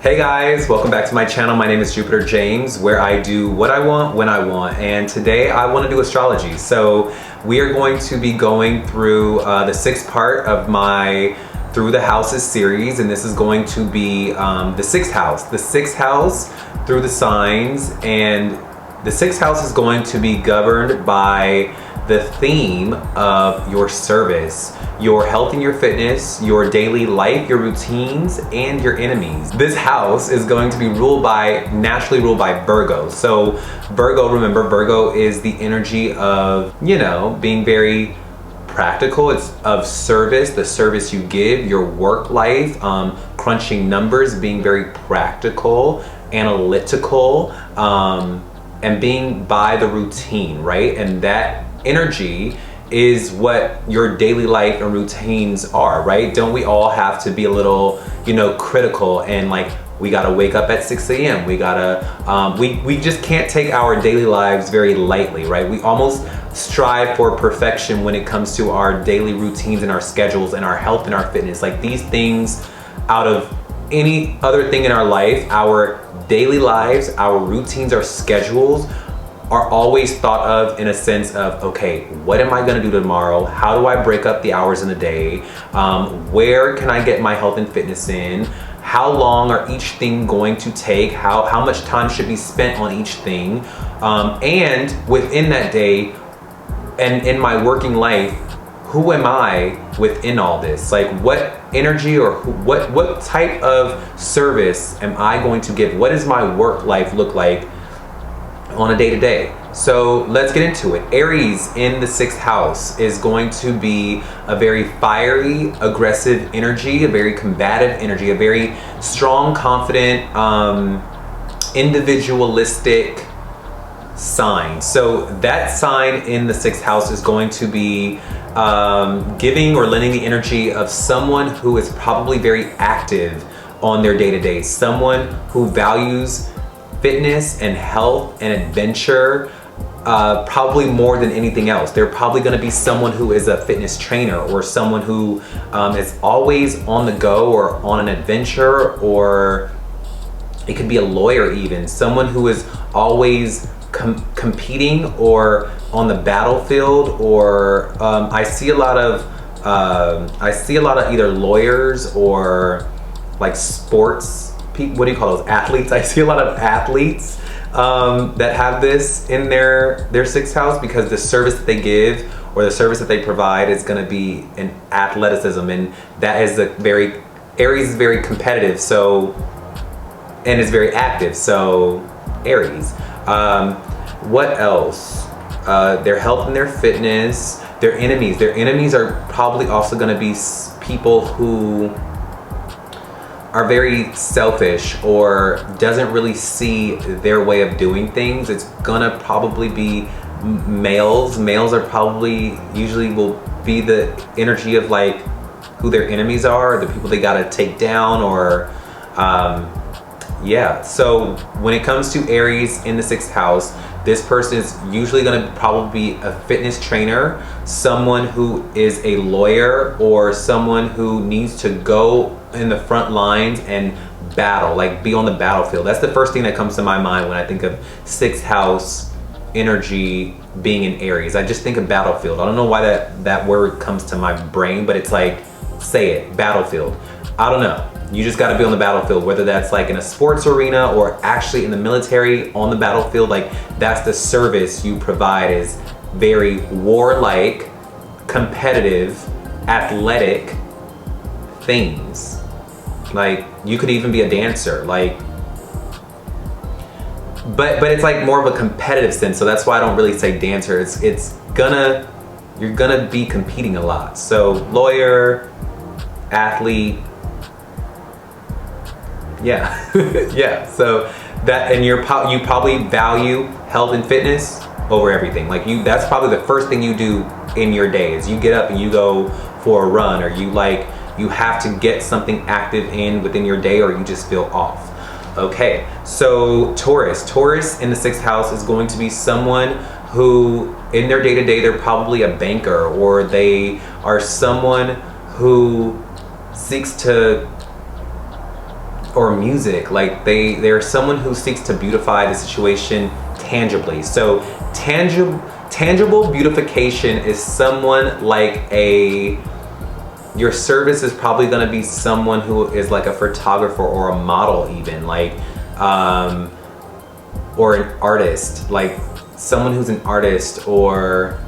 Hey guys, welcome back to my channel. My name is Jupiter James, where I do what I want, when I want, and today I want to do astrology. So we are going to be going through the sixth part of my Through the Houses series, and this is going to be the sixth house. The sixth house through the signs, and the sixth house is going to be governed by the theme of your service, your health and your fitness, your daily life, your routines, and your enemies. This house is going to be naturally ruled by Virgo. So Virgo, remember, Virgo is the energy of, being very practical. It's of service, the service you give, your work life, crunching numbers, being very practical, analytical, and being by the routine, right? And that energy is what your daily life and routines are, right? Don't we all have to be a little, critical, and like, we gotta wake up at 6 a.m. We gotta, we just can't take our daily lives very lightly, right? We almost strive for perfection when it comes to our daily routines and our schedules and our health and our fitness. Like, these things, out of any other thing in our life, our daily lives, our routines, our schedules are always thought of in a sense of, okay, what am I gonna do tomorrow? How do I break up the hours in the day? Where can I get my health and fitness in? How long are each thing going to take? How much time should be spent on each thing? And within that day, and in my working life, who am I within all this? Like, what energy or what type of service am I going to give? What does my work life look like on a day-to-day? So let's get into it. Aries in the sixth house is going to be a very fiery, aggressive energy, a very combative energy, a very strong, confident, individualistic sign. So that sign in the sixth house is going to be giving or lending the energy of someone who is probably very active on their day-to-day, someone who values fitness and health and adventure probably more than anything else. They're probably going to be someone who is a fitness trainer, or someone who is always on the go or on an adventure, or it could be a lawyer even, someone who is always competing or on the battlefield, or I see a lot of either lawyers or like sports, what do you call those, athletes? I see a lot of athletes that have this in their sixth house, because the service that they give or the service that they provide is going to be an athleticism, and that is Aries is very competitive, so, and is very active, so Aries. What else? Their health and their fitness, their enemies. Their enemies are probably also going to be people who are very selfish or doesn't really see their way of doing things. It's gonna probably be males. Males are probably usually will be the energy of like who their enemies are, the people they gotta take down, or yeah. So when it comes to Aries in the sixth house, this person is usually going to probably be a fitness trainer, someone who is a lawyer, or someone who needs to go in the front lines and battle, like be on the battlefield. That's the first thing that comes to my mind when I think of sixth house energy being in Aries. I just think of battlefield. I don't know why that word comes to my brain, but it's like, say it, battlefield. I don't know. You just got to be on the battlefield, whether that's like in a sports arena or actually in the military on the battlefield. Like, that's the service you provide, is very warlike, competitive, athletic things. Like, you could even be a dancer, like, but it's like more of a competitive sense. So that's why I don't really say dancer. You're gonna be competing a lot. So lawyer, athlete. Yeah, yeah. So that, and you probably value health and fitness over everything. Like, that's probably the first thing you do in your day, is you get up and you go for a run, or you have to get something active within your day, or you just feel off. Okay, so Taurus in the sixth house is going to be someone who in their day-to-day, they're probably a banker, or they are someone who seeks to or music. Like they're someone who seeks to beautify the situation tangibly. So tangible beautification is someone like your service is probably going to be someone who is like a photographer or a model, even like or an artist, like someone who's an artist or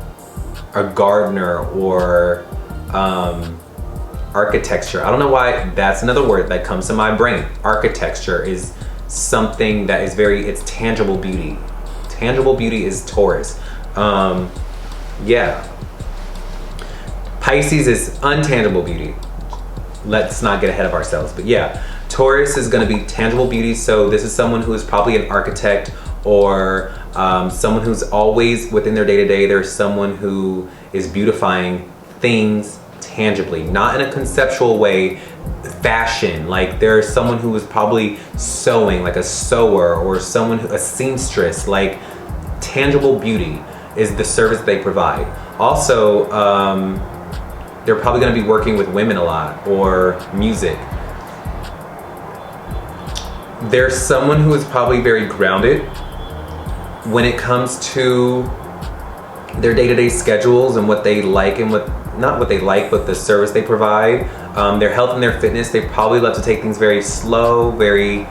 a gardener or architecture. I don't know why that's another word that comes to my brain. Architecture is something that is it's tangible beauty. Tangible beauty is Taurus. Yeah. Pisces is untangible beauty. Let's not get ahead of ourselves, but yeah, Taurus is going to be tangible beauty. So this is someone who is probably an architect or someone who's always within their day-to-day. There's someone who is beautifying things tangibly, not in a conceptual way. Fashion, like there's someone who is probably sewing, like a sewer, or someone a seamstress. Like tangible beauty is the service they provide. Also, they're probably going to be working with women a lot, or music. There's someone who is probably very grounded when it comes to their day-to-day schedules and what they like and not what they like, but the service they provide. Their health and their fitness, they probably love to take things very slow, very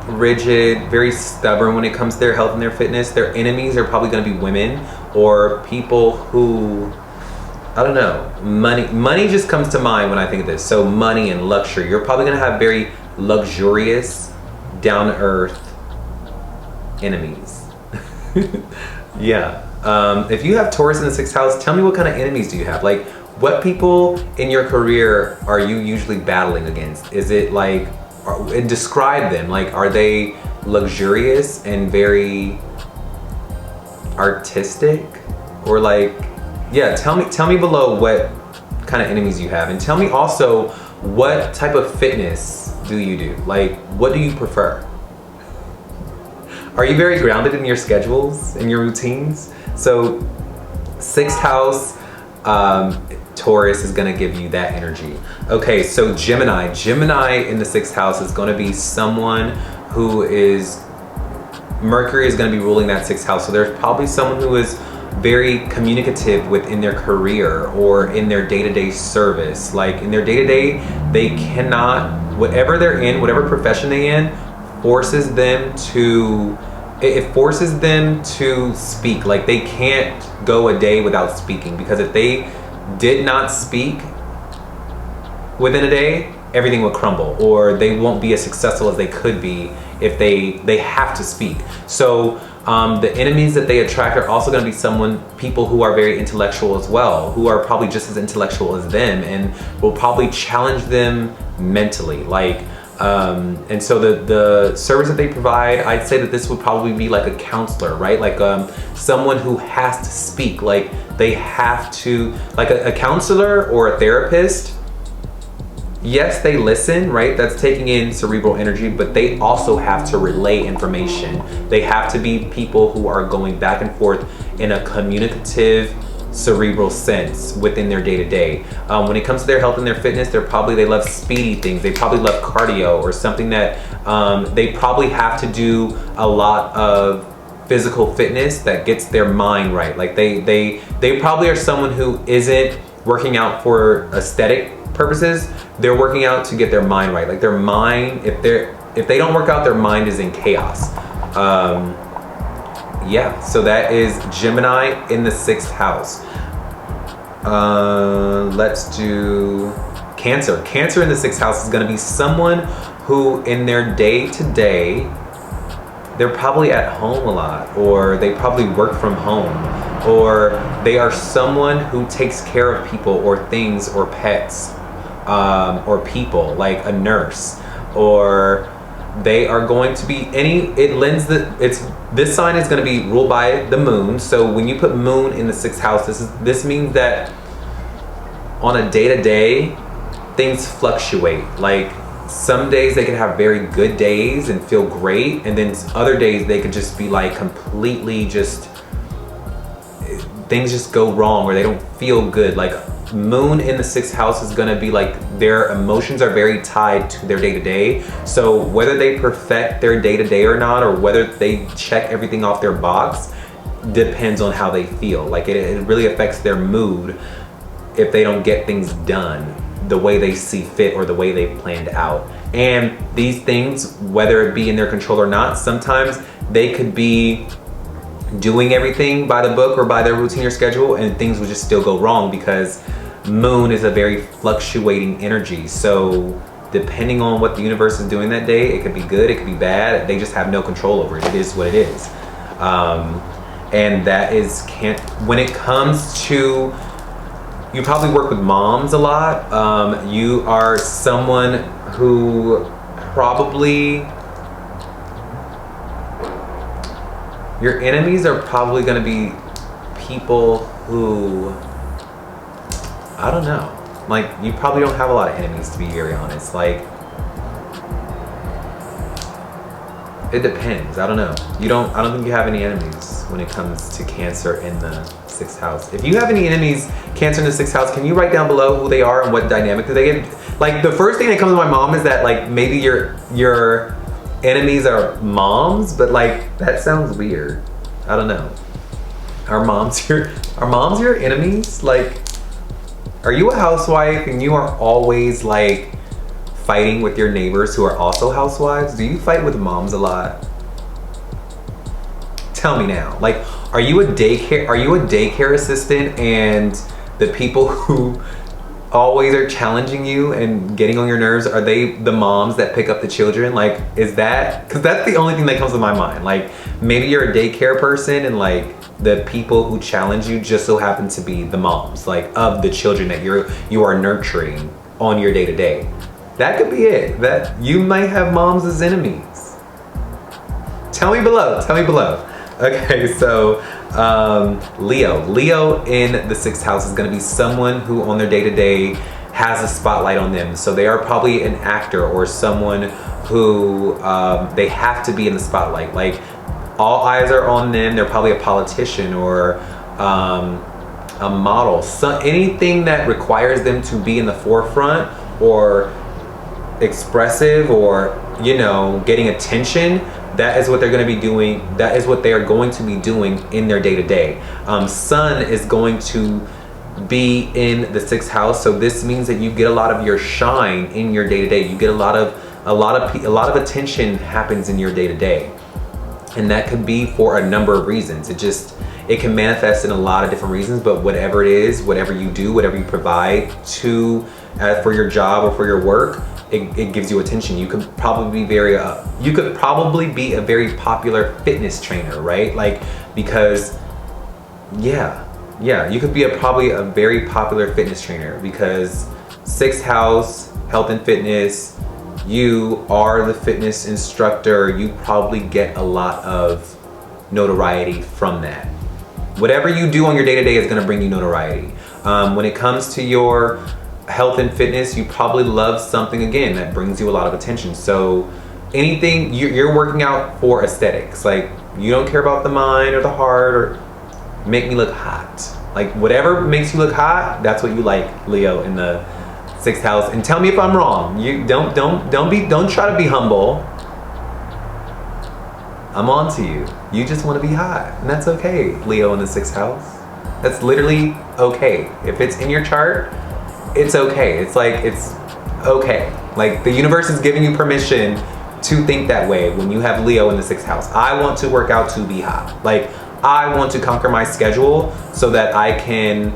rigid, very stubborn when it comes to their health and their fitness. Their enemies are probably going to be women or people who, I don't know, money just comes to mind when I think of this. So money and luxury, you're probably going to have very luxurious, down-to-earth enemies. Yeah. If you have Taurus in the 6th house, tell me what kind of enemies do you have? Like, what people in your career are you usually battling against? Is it like, and describe them. Like, are they luxurious and very artistic? Or like, yeah, tell me below what kind of enemies you have. And tell me also, what type of fitness do you do? Like, what do you prefer? Are you very grounded in your schedules and your routines? So 6th house, Taurus is gonna give you that energy. Okay, so Gemini in the 6th house is gonna be someone who is, Mercury is gonna be ruling that 6th house. So there's probably someone who is very communicative within their career or in their day-to-day service. Like in their day-to-day, they cannot, whatever they're in, whatever profession they're in, forces them to speak. Like they can't go a day without speaking, because if they did not speak within a day, everything will crumble, or they won't be as successful as they could be if they have to speak. So the enemies that they attract are also going to be people who are very intellectual as well, who are probably just as intellectual as them and will probably challenge them mentally. Like, and so the service that they provide, I'd say that this would probably be like a counselor, right? Like someone who has to speak, like they have to, like a counselor or a therapist. Yes, they listen, right? That's taking in cerebral energy, but they also have to relay information. They have to be people who are going back and forth in a communicative, cerebral sense within their day-to-day. When it comes to their health and their fitness, they love speedy things. They probably love cardio or something that they probably have to do a lot of physical fitness that gets their mind right. Like they probably are someone who isn't working out for aesthetic purposes. They're working out to get their mind right. Like their mind, if they don't work out, their mind is in chaos. Yeah, so that is Gemini in the 6th house. Let's do Cancer. Cancer in the 6th house is going to be someone who in their day-to-day, they're probably at home a lot, or they probably work from home, or they are someone who takes care of people or things or pets, or people, like a nurse, or they are going to be this sign is going to be ruled by the moon. So when you put moon in the 6th house, this means that on a day-to-day, things fluctuate. Like some days they can have very good days and feel great, and then other days they could just be like completely just, things just go wrong or they don't feel good. Like Moon in the 6th house is going to be like their emotions are very tied to their day-to-day. So whether they perfect their day-to-day or not, or whether they check everything off their box, depends on how they feel. Like it really affects their mood if they don't get things done the way they see fit or the way they planned out. And these things, whether it be in their control or not, sometimes they could be doing everything by the book or by their routine or schedule, and things would just still go wrong because Moon is a very fluctuating energy. So depending on what the universe is doing that day, it could be good, it could be bad. They just have no control over it. It is what it is. And that is, when it comes to, you probably work with moms a lot. You are someone who probably, your enemies are probably going to be people who, I don't know, like you probably don't have a lot of enemies, to be very honest. Like, it depends. I don't know. I don't think you have any enemies when it comes to Cancer in the 6th house. If you have any enemies, Cancer in the 6th house, can you write down below who they are and what dynamic do they get? Like, the first thing that comes to my mom is that like maybe your enemies are moms, but like that sounds weird. I don't know. Are moms your enemies? Like, are you a housewife and you are always like fighting with your neighbors who are also housewives? Do you fight with moms a lot? Tell me now. Like, are you a daycare assistant and the people who always are challenging you and getting on your nerves, are they the moms that pick up the children? Like, is that, because that's the only thing that comes to my mind. Like, maybe you're a daycare person and like the people who challenge you just so happen to be the moms, like of the children that you are nurturing on your day-to-day. That could be it. That you might have moms as enemies. Tell me below. Tell me below. Okay, so Leo in the 6th house is going to be someone who on their day-to-day has a spotlight on them. So they are probably an actor or someone who they have to be in the spotlight. Like, all eyes are on them. They're probably a politician or a model. So anything that requires them to be in the forefront or expressive or, you know, getting attention, that is what they're going to be doing. That is what they are going to be doing in their day-to-day. Sun is going to be in the 6th house, so this means that you get a lot of your shine in your day-to-day. You get a lot of attention happens in your day-to-day, and that could be for a number of reasons. It can manifest in a lot of different reasons, but whatever it is, whatever you do, whatever you provide to for your job or for your work, it gives you attention. You could probably be a very popular fitness trainer, right? Like, because you could be probably a very popular fitness trainer because 6th house, health and fitness, you are the fitness instructor. You probably get a lot of notoriety from that. Whatever you do on your day-to-day is going to bring you notoriety. When it comes to your health and fitness, you probably love something again that brings you a lot of attention. So anything, you're working out for aesthetics. Like, you don't care about the mind or the heart or make me look hot. Like, whatever makes you look hot, that's what you like, Leo in the 6th house. And tell me if I'm wrong. You don't try to be humble. I'm on to you. You just want to be hot, and that's okay, Leo in the 6th house. That's literally okay. If it's in your chart, it's okay. It's okay. Like, the universe is giving you permission to think that way when you have Leo in the 6th house. I want to work out to be hot. Like, I want to conquer my schedule so that I can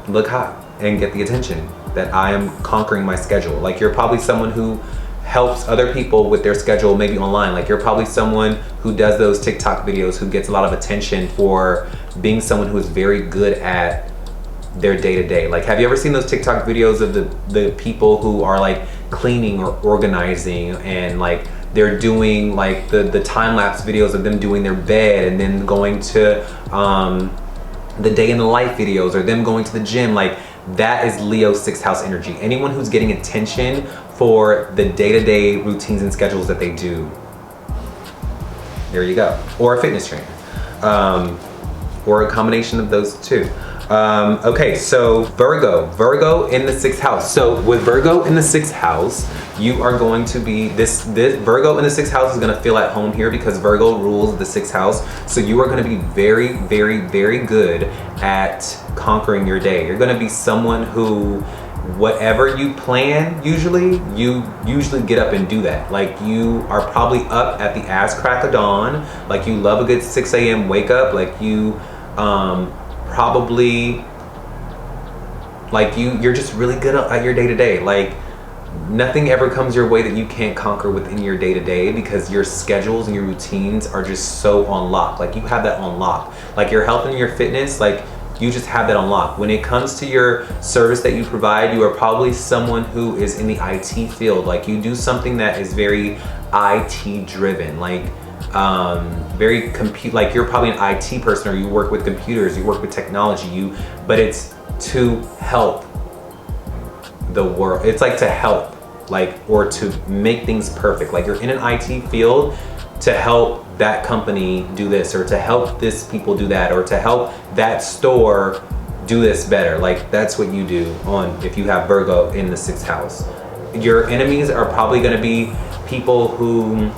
look hot and get the attention that I am conquering my schedule. Like, you're probably someone who helps other people with their schedule, maybe online. Like, you're probably someone who does those TikTok videos, who gets a lot of attention for being someone who is very good at their day-to-day. Like, have you ever seen those TikTok videos of the people who are like cleaning or organizing, and like they're doing like the time-lapse videos of them doing their bed, and then going to the day in the life videos, or them going to the gym? Like, that is Leo 6th house energy. Anyone who's getting attention for the day-to-day routines and schedules that they do. There you go. Or a fitness trainer. Or a combination of those two. Okay, so Virgo in the 6th house. So with Virgo in the 6th house, you are going to be, this Virgo in the 6th house is going to feel at home here because Virgo rules the 6th house. So you are going to be very, very, very good at conquering your day. You're going to be someone who, whatever you plan, you usually get up and do that. Like, you are probably up at the ass crack of dawn. Like, you love a good 6 a.m. wake up. Like, you probably, like, you're just really good at your day-to-day. Like, nothing ever comes your way that you can't conquer within your day-to-day because your schedules and your routines are just so on lock. Like, you have that on lock. Like, your health and your fitness, like, you just have that on lock. When it comes to your service that you provide, you are probably someone who is in the IT field. Like, you do something that is very IT driven, like very like, you're probably an IT person, or you work with computers, you work with technology, but it's to help the world. It's like to help, like, or to make things perfect. Like, you're in an IT field to help that company do this, or to help this people do that, or to help that store do this better. Like, that's what you do if you have Virgo in the 6th house. Your enemies are probably going to be people who,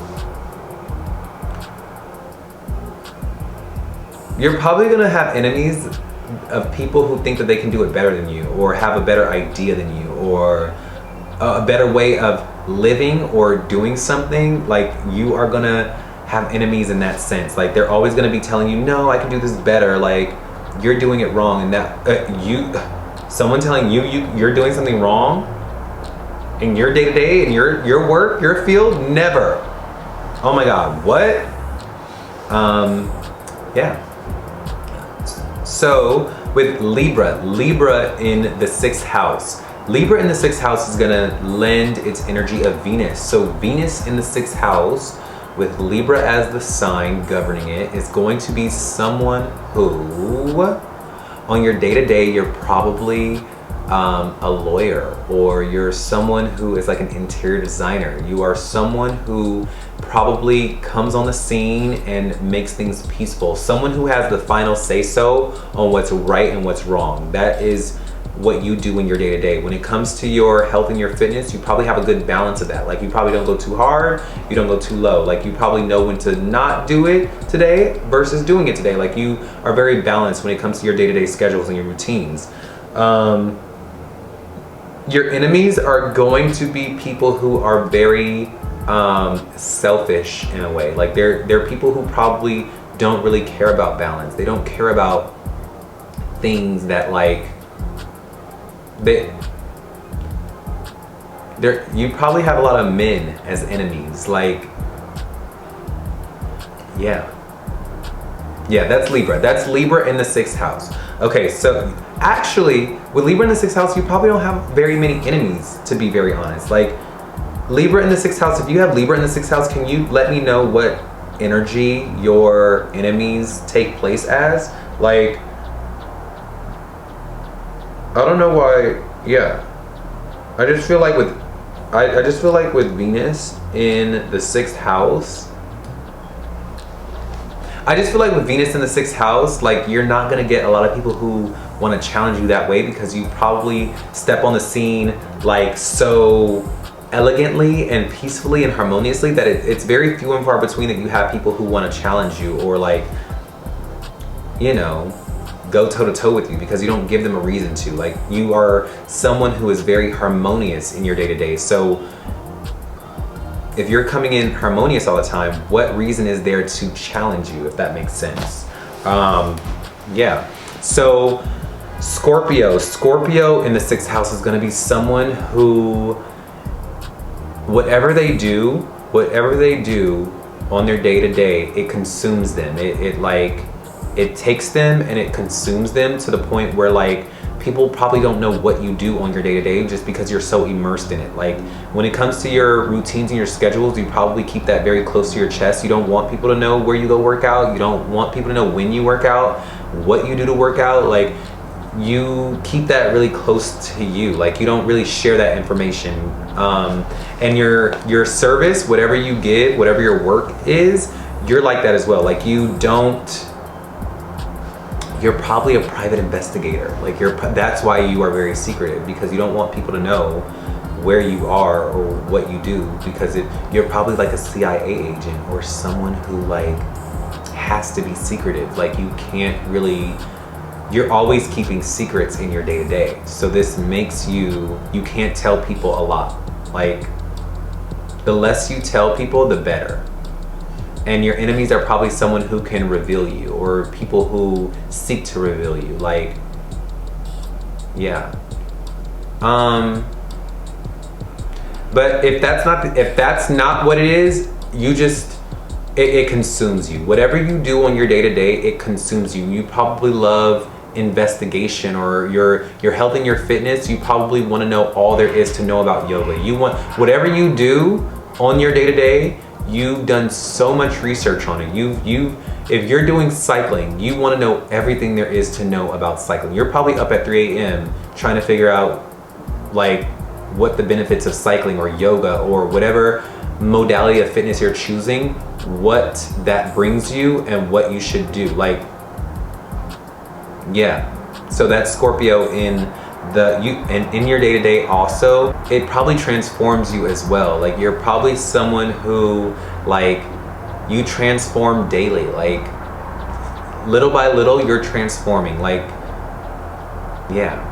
you're probably going to have enemies of people who think that they can do it better than you, or have a better idea than you, or a better way of living or doing something. Like, you are going to have enemies in that sense. Like, they're always going to be telling you, no, I can do this better. Like, you're doing it wrong. And that someone telling you're doing something wrong in your day-to-day, in your work, your field, never. Oh my God, what? Yeah. So with Libra in the 6th house, Libra in the 6th house is gonna lend its energy of Venus. So Venus in the 6th house, with Libra as the sign governing it, is going to be someone who, on your day-to-day, you're probably a lawyer, or you're someone who is like an interior designer. You are someone who probably comes on the scene and makes things peaceful. Someone who has the final say-so on what's right and what's wrong. That is what you do in your day-to-day. When it comes to your health and your fitness, you probably have a good balance of that. Like, you probably don't go too hard, you don't go too low. Like, you probably know when to not do it today versus doing it today. Like, you are very balanced when it comes to your day-to-day schedules and your routines. Your enemies are going to be people who are very selfish in a way. Like, they're people who probably don't really care about balance. They don't care about things that, like, you probably have a lot of men as enemies. Like, yeah, that's Libra. That's Libra in the 6th house. Okay, so actually, with Libra in the 6th house, you probably don't have very many enemies, to be very honest. Like, Libra in the 6th house, if you have Libra in the 6th house, can you let me know what energy your enemies take place as? Like, I don't know why. Yeah, I just feel like with Venus in the 6th house, I just feel like with Venus in the 6th house, like, you're not gonna get a lot of people who want to challenge you that way, because you probably step on the scene like so elegantly and peacefully and harmoniously that it's very few and far between that you have people who want to challenge you, or, like, you know, go toe-to-toe with you, because you don't give them a reason to. Like, you are someone who is very harmonious in your day-to-day. So if you're coming in harmonious all the time, what reason is there to challenge you, if that makes sense? Yeah. So Scorpio in the 6th house is going to be someone who, whatever they do on their day-to-day, it consumes them. It takes them and it consumes them to the point where, like, people probably don't know what you do on your day-to-day just because you're so immersed in it. Like, when it comes to your routines and your schedules, you probably keep that very close to your chest. You don't want people to know where you go work out. You don't want people to know when you work out, what you do to work out. Like, you keep that really close to you. Like, you don't really share that information. And your service, whatever you give, whatever your work is, you're like that as well. Like, you don't you're probably a private investigator. Like that's why you are very secretive, because you don't want people to know where you are or what you do, because you're probably like a CIA agent or someone who like has to be secretive. Like you can't really, you're always keeping secrets in your day-to-day. So this makes you can't tell people a lot. Like the less you tell people, the better. And your enemies are probably someone who can reveal you, or people who seek to reveal you. Like, yeah. But if that's not what it is, you just, it consumes you. Whatever you do on your day-to-day, it consumes you. You probably love investigation, or your health and your fitness. You probably want to know all there is to know about yoga. You want, whatever you do on your day-to-day, you've done so much research on it. If you're doing cycling, you want to know everything there is to know about cycling. You're probably up at 3 a.m. trying to figure out like what the benefits of cycling or yoga or whatever modality of fitness you're choosing, what that brings you and what you should do. Like, yeah. So that's Scorpio in in your day-to-day also. It probably transforms you as well. Like you're probably someone who like you transform daily. Like little by little you're transforming. Like, yeah.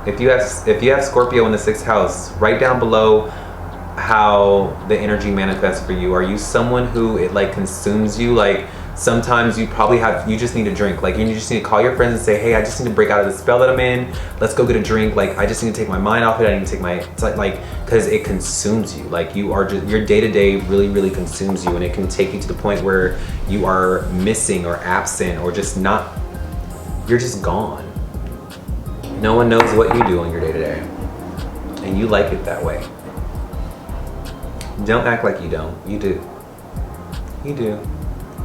If you have Scorpio in the 6th house, write down below how the energy manifests for you. Are you someone who it like consumes you? Like sometimes you just need a drink. Like you just need to call your friends and say, hey, I just need to break out of the spell that I'm in. Let's go get a drink. Like I just need to take my mind off it. I need to take my, it's like, cause it consumes you. Like you are just, your day-to-day really, really consumes you, and it can take you to the point where you are missing or absent or just not, you're just gone. No one knows what you do on your day-to-day, and you like it that way. Don't act like you don't. You do. You do.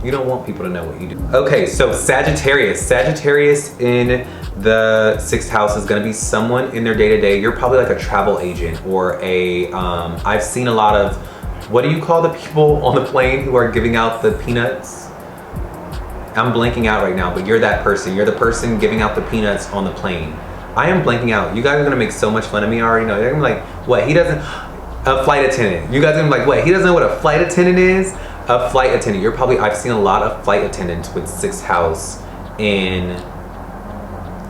You don't want people to know what you do. Okay, so Sagittarius. Sagittarius in the 6th house is gonna be someone in their day-to-day. You're probably like a travel agent or a, I've seen a lot of, what do you call the people on the plane who are giving out the peanuts? I'm blanking out right now, but you're that person. You're the person giving out the peanuts on the plane. I am blanking out. You guys are gonna make so much fun of me. I already know. They're gonna be like, what, he doesn't, a flight attendant. You guys are gonna be like, what, he doesn't know what a flight attendant is? A flight attendant. You're probably, I've seen a lot of flight attendants with 6th house in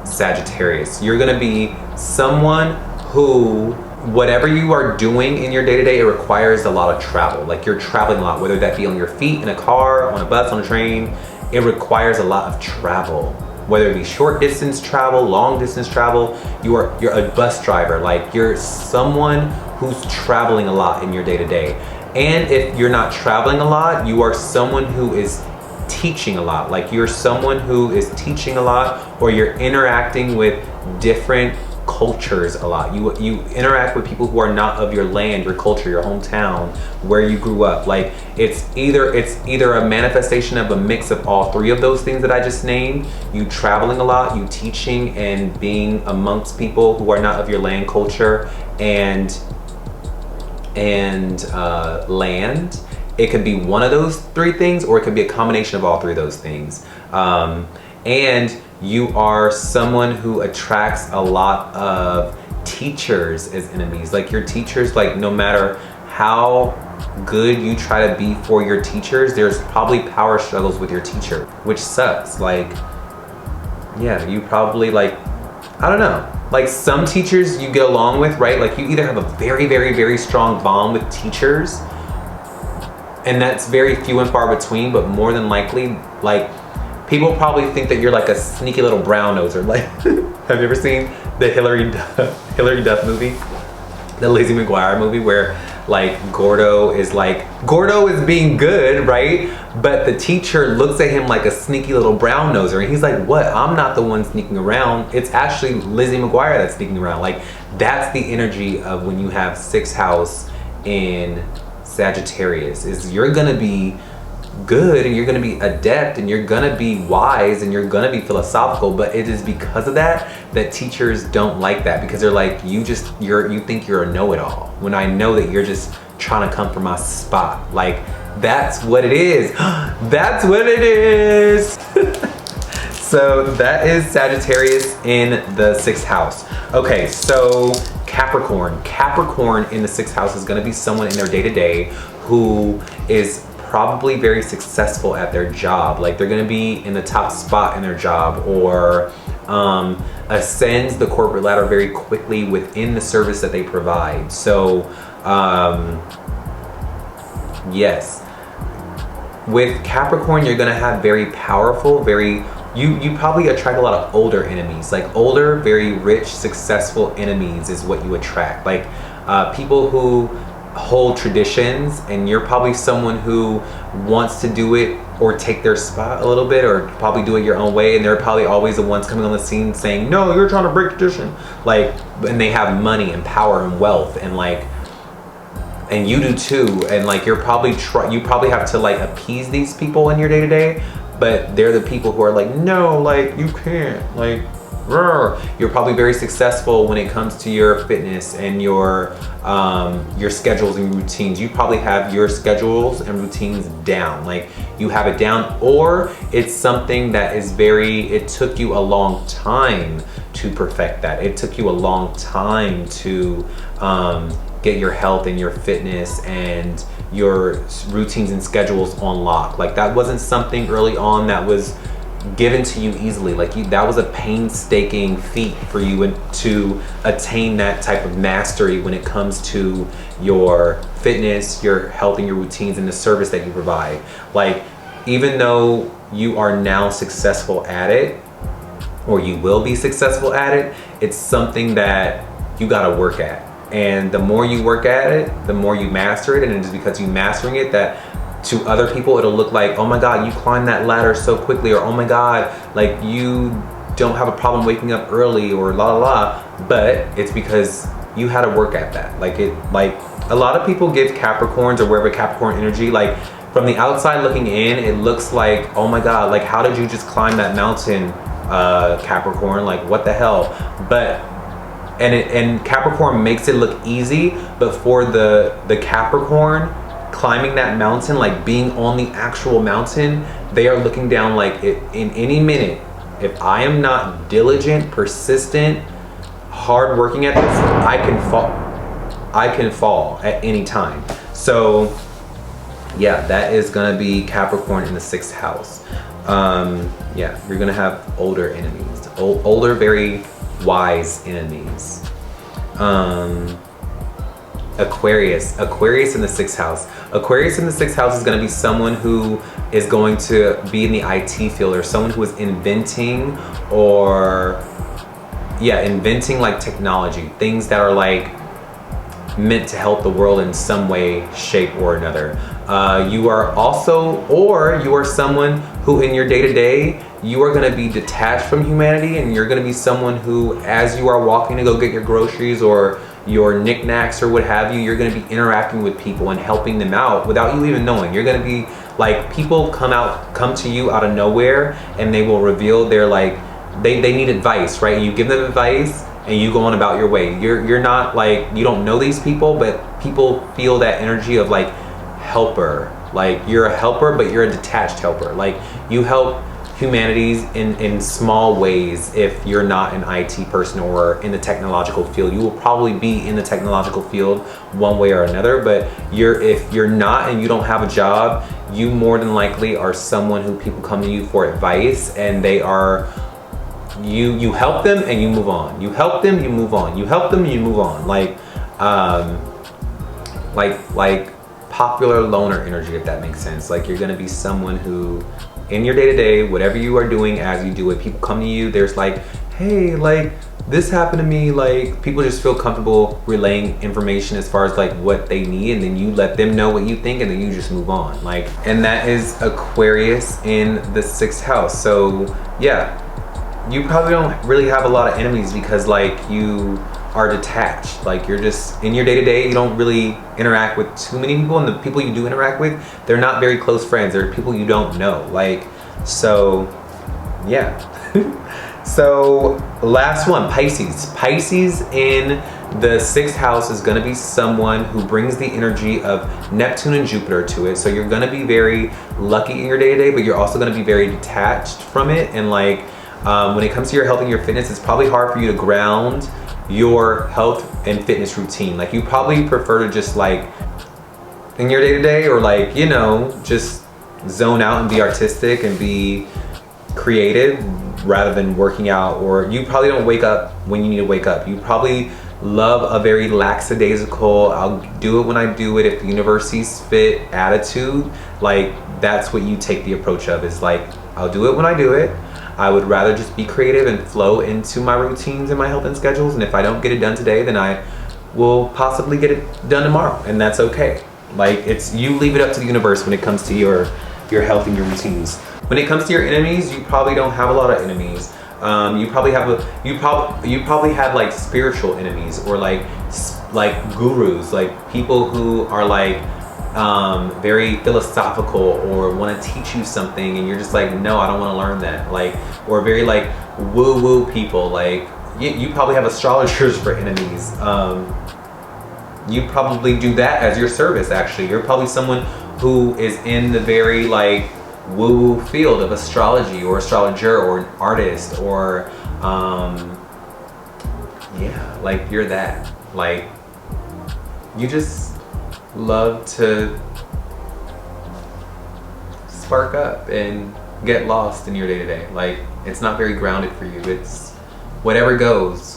Sagittarius. You're gonna be someone who, whatever you are doing in your day-to-day, it requires a lot of travel. Like you're traveling a lot, whether that be on your feet, in a car, on a bus, on a train. It requires a lot of travel. Whether it be short distance travel, long distance travel, you're a bus driver. Like you're someone who's traveling a lot in your day-to-day. And if you're not traveling a lot, you are someone who is teaching a lot. Like you're someone who is teaching a lot, or you're interacting with different cultures a lot. You interact with people who are not of your land, your culture, your hometown, where you grew up. Like it's either a manifestation of a mix of all three of those things that I just named. You traveling a lot, you teaching and being amongst people who are not of your land, culture, and land. It could be one of those three things, or it could be a combination of all three of those things. And you are someone who attracts a lot of teachers as enemies. Like your teachers, like no matter how good you try to be for your teachers, there's probably power struggles with your teacher, which sucks. Like, yeah, you probably like, I don't know. Like some teachers you get along with, right? Like you either have a very, very, very strong bond with teachers, and that's very few and far between, but more than likely, like people probably think that you're like a sneaky little brown noser. Like, have you ever seen the Hillary Duff movie? The Lizzie McGuire movie where like Gordo is being good, right? But the teacher looks at him like a sneaky little brown noser, and he's like, what? I'm not the one sneaking around. It's actually Lizzie McGuire that's sneaking around. Like that's the energy of when you have 6th house in Sagittarius, is you're gonna be good and you're gonna be adept and you're gonna be wise and you're gonna be philosophical, but it is because of that teachers don't like that, because they're like, you think you're a know-it-all, when I know that you're just trying to come for my spot. Like that's what it is. That's what it is. So that is Sagittarius in the 6th house. Okay, so Capricorn. Capricorn in the 6th house is going to be someone in their day-to-day who is probably very successful at their job. Like they're going to be in the top spot in their job, or ascends the corporate ladder very quickly within the service that they provide. So yes, with Capricorn, you're going to have very powerful, you probably attract a lot of older enemies, like older, very rich, successful enemies is what you attract. Like people who hold traditions, and you're probably someone who wants to do it or take their spot a little bit, or probably do it your own way, and they're probably always the ones coming on the scene saying, no, you're trying to break tradition. Like, and they have money and power and wealth, and like, and you do too, and like you probably have to like appease these people in your day-to-day, but they're the people who are like, no, like you can't, like you're probably very successful when it comes to your fitness and your schedules and routines. You probably have your schedules and routines down, like you have it down, or it's something that is it took you a long time to perfect that. It took you a long time to get your health and your fitness and your routines and schedules on lock. Like that wasn't something early on that was given to you easily. Like that was a painstaking feat for you to attain that type of mastery when it comes to your fitness, your health, and your routines, and the service that you provide. Like even though you are now successful at it, or you will be successful at it, it's something that you got to work at. And the more you work at it, the more you master it. And it's because you mastering it that to other people it'll look like, oh my God, you climbed that ladder so quickly, or oh my God, like you don't have a problem waking up early, or la la la. But it's because you had to work at that. Like a lot of people give Capricorns, or wherever Capricorn energy, like from the outside looking in, it looks like, oh my God, like how did you just climb that mountain, Capricorn? Like what the hell? But and Capricorn makes it look easy, but for the Capricorn climbing that mountain, like being on the actual mountain, they are looking down like in any minute, if I am not diligent, persistent, hard working at this, I can fall at any time. So yeah, that is gonna be Capricorn in the 6th house. Yeah, you're gonna have older enemies, older, very wise enemies. Aquarius in the 6th house. Aquarius in the 6th house is going to be someone who is going to be in the IT field, or someone who is inventing like technology, things that are like meant to help the world in some way, shape, or another. You are someone who in your day-to-day, you are going to be detached from humanity, and you're going to be someone who, as you are walking to go get your groceries or your knickknacks or what have you, you're going to be interacting with people and helping them out without you even knowing. You're going to be like, people come to you out of nowhere, and they will reveal their like, they need advice, right? You give them advice and you go on about your way. You're not like, you don't know these people, but people feel that energy of like helper. Like you're a helper, but you're a detached helper. Like you help humanities in small ways. If you're not an IT person or in the technological field, you will probably be in the technological field one way or another. But if you're not and you don't have a job, you more than likely are someone who people come to you for advice, and they are, you help them and you move on. You help them, you move on. You help them, you move on. Like popular loner energy, if that makes sense. Like you're gonna be someone who, in your day-to-day, whatever you are doing, as you do it, people come to you, there's like, hey, like this happened to me. Like people just feel comfortable relaying information as far as like what they need, and then you let them know what you think, and then you just move on. Like, and that is Aquarius in the 6th house. So yeah, you probably don't really have a lot of enemies, because like you are detached. Like you're just in your day-to-day, you don't really interact with too many people, and the people you do interact with, they're not very close friends. They're people you don't know. Like, so yeah. So last one, Pisces. Pisces in the 6th house is going to be someone who brings the energy of Neptune and Jupiter to it. So you're going to be very lucky in your day-to-day, but you're also going to be very detached from it, and like When it comes to your health and your fitness, it's probably hard for you to ground your health and fitness routine. Like, you probably prefer to just like in your day-to-day, or like, you know, just zone out and be artistic and be creative rather than working out. Or you probably don't wake up when you need to wake up. You probably love a very lackadaisical, I'll do it when I do it, if the universe sees fit attitude. Like, that's what you take the approach of, is like, I'll do it when I do it. I would rather just be creative and flow into my routines and my health and schedules. And if I don't get it done today, then I will possibly get it done tomorrow. And that's okay. Like, it's, you leave it up to the universe when it comes to your health and your routines. When it comes to your enemies, you probably don't have a lot of enemies. You probably have like spiritual enemies, or like gurus, like people who are like very philosophical or want to teach you something, and you're just like, no, I don't want to learn that. Like, or very like woo-woo people. Like, you probably have astrologers for enemies. You probably do that as your service. Actually, you're probably someone who is in the very like woo-woo field of astrology, or astrologer, or an artist, or yeah, like, you're that. Like, you just love to spark up and get lost in your day-to-day. Like, it's not very grounded for you. It's whatever goes,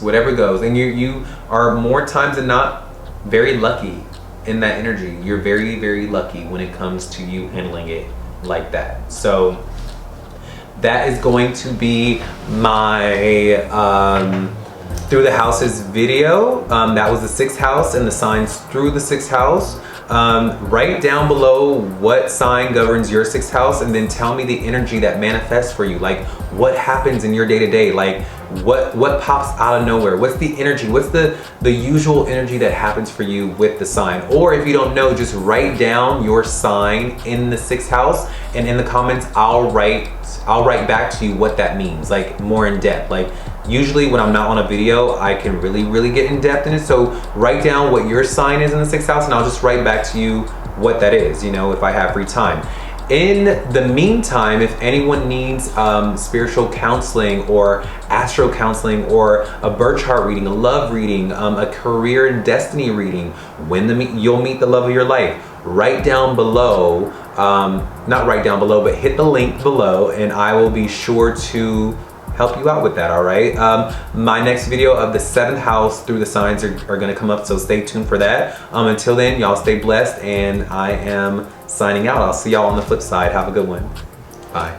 and you are more times than not very lucky in that energy. You're very, very lucky when it comes to you handling it like that. So that is going to be my through the houses video. That was the 6th house and the signs through the 6th house. Write down below what sign governs your 6th house, and then tell me the energy that manifests for you. Like, what happens in your day-to-day? Like, what pops out of nowhere? What's the energy? What's the usual energy that happens for you with the sign? Or if you don't know, just write down your sign in the 6th house, and in the comments I'll write back to you what that means, like, more in depth. Like, usually when I'm not on a video, I can really get in depth in it. So write down what your sign is in the 6th house, and I'll just write back to you what that is, you know, if I have free time. In the meantime, if anyone needs spiritual counseling, or astro counseling, or a birth chart reading, a love reading, a career and destiny reading, when you'll meet the love of your life, write down below, not write down below, but hit the link below, and I will be sure to help you out with that. All right. My next video of the 7th house through the signs are going to come up, so stay tuned for that. Until then, y'all stay blessed, and I am signing out. I'll see y'all on the flip side. Have a good one. Bye.